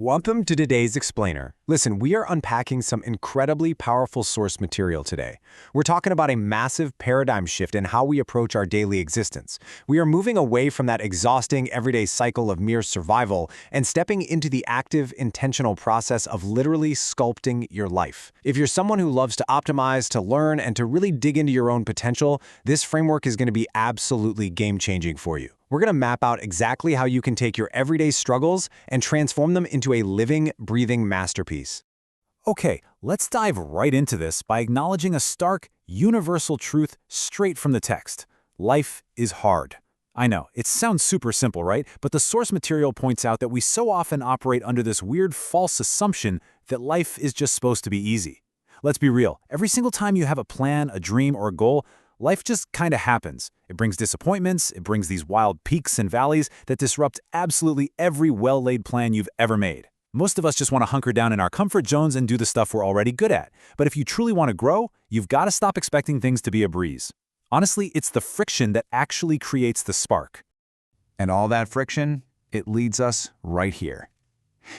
Welcome to today's Explainer. Listen, we are unpacking some incredibly powerful source material today. We're talking about a massive paradigm shift in how we approach our daily existence. We are moving away from that exhausting everyday cycle of mere survival and stepping into the active, intentional process of literally sculpting your life. If you're someone who loves to optimize, to learn, and to really dig into your own potential, this framework is going to be absolutely game-changing for you. We're going to map out exactly how you can take your everyday struggles and transform them into a living, breathing masterpiece. Okay, let's dive right into this by acknowledging a stark, universal truth straight from the text. Life is hard. I know, it sounds super simple, right? But the source material points out that we so often operate under this weird false assumption that life is just supposed to be easy. Let's be real, every single time you have a plan, a dream, or a goal, life just kind of happens. It brings disappointments, it brings these wild peaks and valleys that disrupt absolutely every well-laid plan you've ever made. Most of us just want to hunker down in our comfort zones and do the stuff we're already good at. But if you truly want to grow, you've got to stop expecting things to be a breeze. Honestly, it's the friction that actually creates the spark. And all that friction, it leads us right here.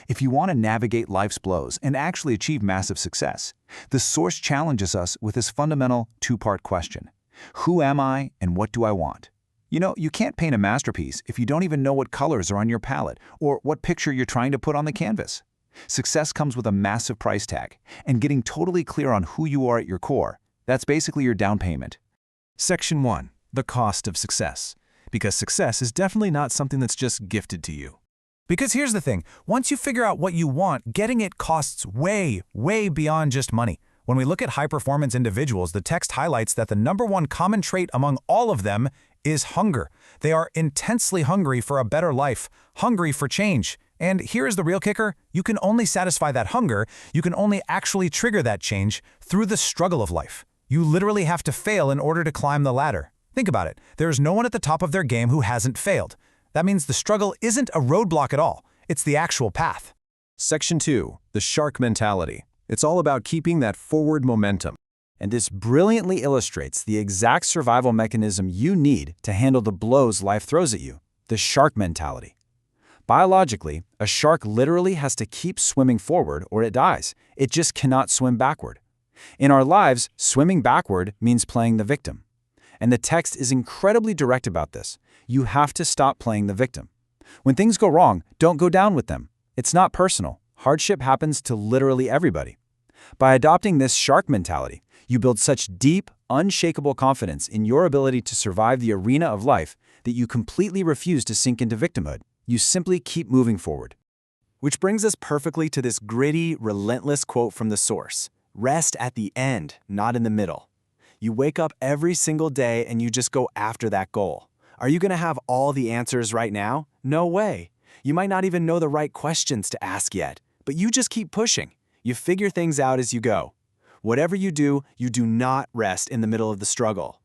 If you want to navigate life's blows and actually achieve massive success, the source challenges us with this fundamental two-part question. Who am I and what do I want? You know, you can't paint a masterpiece if you don't even know what colors are on your palette or what picture you're trying to put on the canvas. Success comes with a massive price tag, and getting totally clear on who you are at your core, that's basically your down payment. Section 1. The cost of success. Because success is definitely not something that's just gifted to you. Because here's the thing, once you figure out what you want, getting it costs way, way beyond just money. When we look at high-performance individuals, the text highlights that the #1 common trait among all of them is hunger. They are intensely hungry for a better life, hungry for change. And here is the real kicker, you can only satisfy that hunger, you can only actually trigger that change through the struggle of life. You literally have to fail in order to climb the ladder. Think about it, there is no one at the top of their game who hasn't failed. That means the struggle isn't a roadblock at all, it's the actual path. Section 2. The shark mentality. It's all about keeping that forward momentum. And this brilliantly illustrates the exact survival mechanism you need to handle the blows life throws at you, the shark mentality. Biologically, a shark literally has to keep swimming forward or it dies. It just cannot swim backward. In our lives, swimming backward means playing the victim. And the text is incredibly direct about this. You have to stop playing the victim. When things go wrong, don't go down with them. It's not personal. Hardship happens to literally everybody. By adopting this shark mentality, you build such deep, unshakable confidence in your ability to survive the arena of life that you completely refuse to sink into victimhood. You simply keep moving forward. Which brings us perfectly to this gritty, relentless quote from the source. Rest at the end, not in the middle. You wake up every single day and you just go after that goal. Are you going to have all the answers right now? No way. You might not even know the right questions to ask yet, but you just keep pushing. You figure things out as you go. Whatever you do not rest in the middle of the struggle.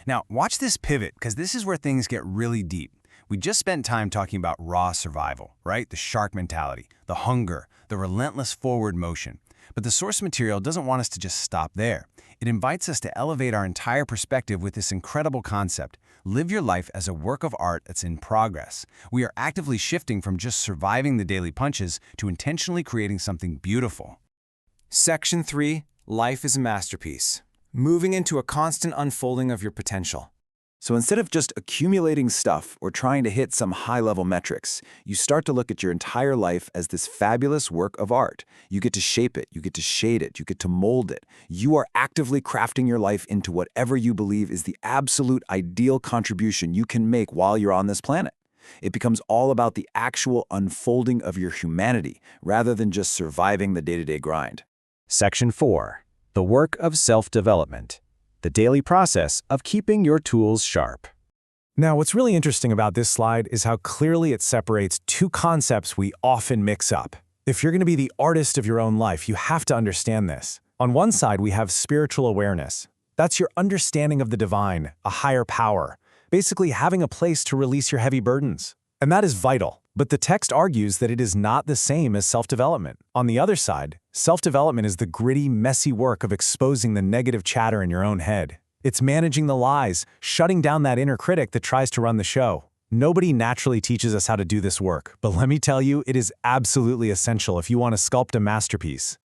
Now, watch this pivot, because this is where things get really deep. We just spent time talking about raw survival, right? The shark mentality, the hunger, the relentless forward motion. But the source material doesn't want us to just stop there. It invites us to elevate our entire perspective with this incredible concept. Live your life as a work of art that's in progress. We are actively shifting from just surviving the daily punches to intentionally creating something beautiful. Section 3. Life is a masterpiece. Moving into a constant unfolding of your potential. So instead of just accumulating stuff or trying to hit some high-level metrics, you start to look at your entire life as this fabulous work of art. You get to shape it, you get to shade it, you get to mold it. You are actively crafting your life into whatever you believe is the absolute ideal contribution you can make while you're on this planet. It becomes all about the actual unfolding of your humanity, rather than just surviving the day-to-day grind. Section 4. The work of self-development. The daily process of keeping your tools sharp. Now, what's really interesting about this slide is how clearly it separates two concepts we often mix up. If you're going to be the artist of your own life, you have to understand this. On one side, we have spiritual awareness. That's your understanding of the divine, a higher power, basically having a place to release your heavy burdens. And that is vital. But the text argues that it is not the same as self-development. On the other side, self-development is the gritty, messy work of exposing the negative chatter in your own head. It's managing the lies, shutting down that inner critic that tries to run the show. Nobody naturally teaches us how to do this work, but let me tell you, it is absolutely essential if you want to sculpt a masterpiece.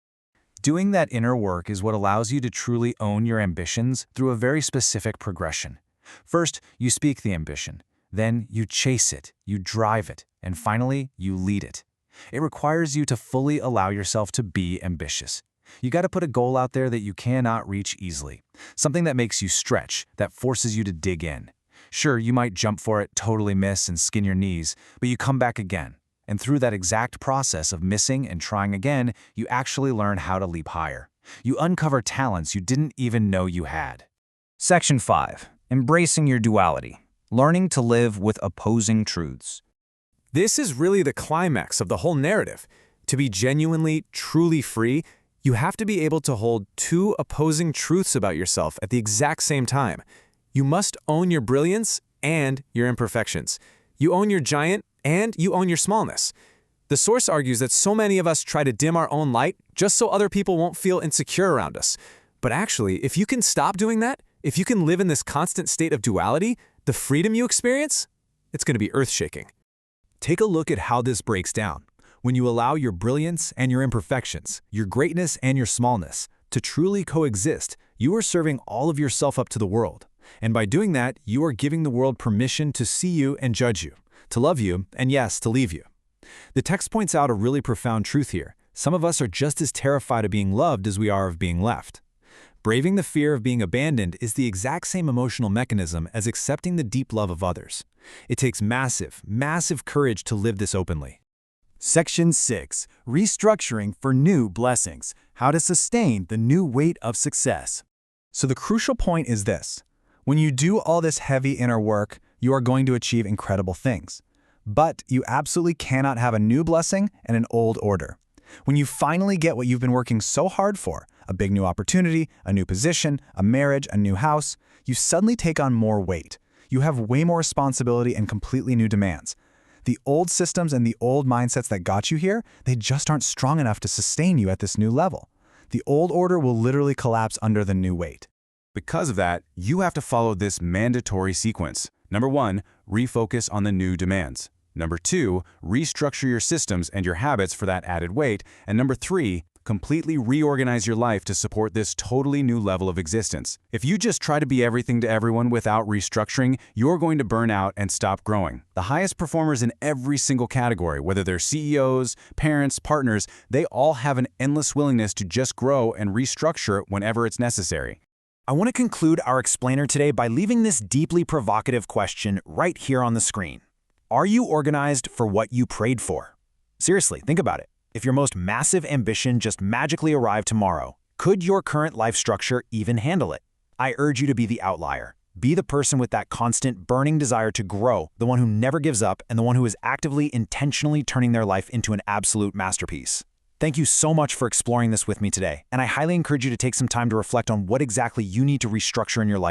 Doing that inner work is what allows you to truly own your ambitions through a very specific progression. First, you speak the ambition. Then you chase it, you drive it, and finally, you lead it. It requires you to fully allow yourself to be ambitious. You got to put a goal out there that you cannot reach easily. Something that makes you stretch, that forces you to dig in. Sure, you might jump for it, totally miss, and skin your knees, but you come back again. And through that exact process of missing and trying again, you actually learn how to leap higher. You uncover talents you didn't even know you had. Section 5. Embracing your duality. Learning to live with opposing truths. This is really the climax of the whole narrative. To be genuinely, truly free, you have to be able to hold two opposing truths about yourself at the exact same time. You must own your brilliance and your imperfections. You own your giant and you own your smallness. The source argues that so many of us try to dim our own light just so other people won't feel insecure around us. But actually, if you can stop doing that, if you can live in this constant state of duality, the freedom you experience, it's going to be earth-shaking. Take a look at how this breaks down. When you allow your brilliance and your imperfections, your greatness and your smallness, to truly coexist, you are serving all of yourself up to the world. And by doing that, you are giving the world permission to see you and judge you, to love you, and yes, to leave you. The text points out a really profound truth here. Some of us are just as terrified of being loved as we are of being left. Braving the fear of being abandoned is the exact same emotional mechanism as accepting the deep love of others. It takes massive, massive courage to live this openly. Section 6. Restructuring for new blessings. How to sustain the new weight of success. So the crucial point is this. When you do all this heavy inner work, you are going to achieve incredible things. But you absolutely cannot have a new blessing and an old order. When you finally get what you've been working so hard for, a big new opportunity, a new position, a marriage, a new house, you suddenly take on more weight. You have way more responsibility and completely new demands. The old systems and the old mindsets that got you here, they just aren't strong enough to sustain you at this new level. The old order will literally collapse under the new weight. Because of that, you have to follow this mandatory sequence. Number 1, refocus on the new demands. Number 2, restructure your systems and your habits for that added weight. And number 3, completely reorganize your life to support this totally new level of existence. If you just try to be everything to everyone without restructuring, you're going to burn out and stop growing. The highest performers in every single category, whether they're CEOs, parents, partners, they all have an endless willingness to just grow and restructure whenever it's necessary. I want to conclude our explainer today by leaving this deeply provocative question right here on the screen. Are you organized for what you prayed for? Seriously, think about it. If your most massive ambition just magically arrived tomorrow, could your current life structure even handle it? I urge you to be the outlier. Be the person with that constant, burning desire to grow, the one who never gives up, and the one who is actively, intentionally turning their life into an absolute masterpiece. Thank you so much for exploring this with me today, and I highly encourage you to take some time to reflect on what exactly you need to restructure in your life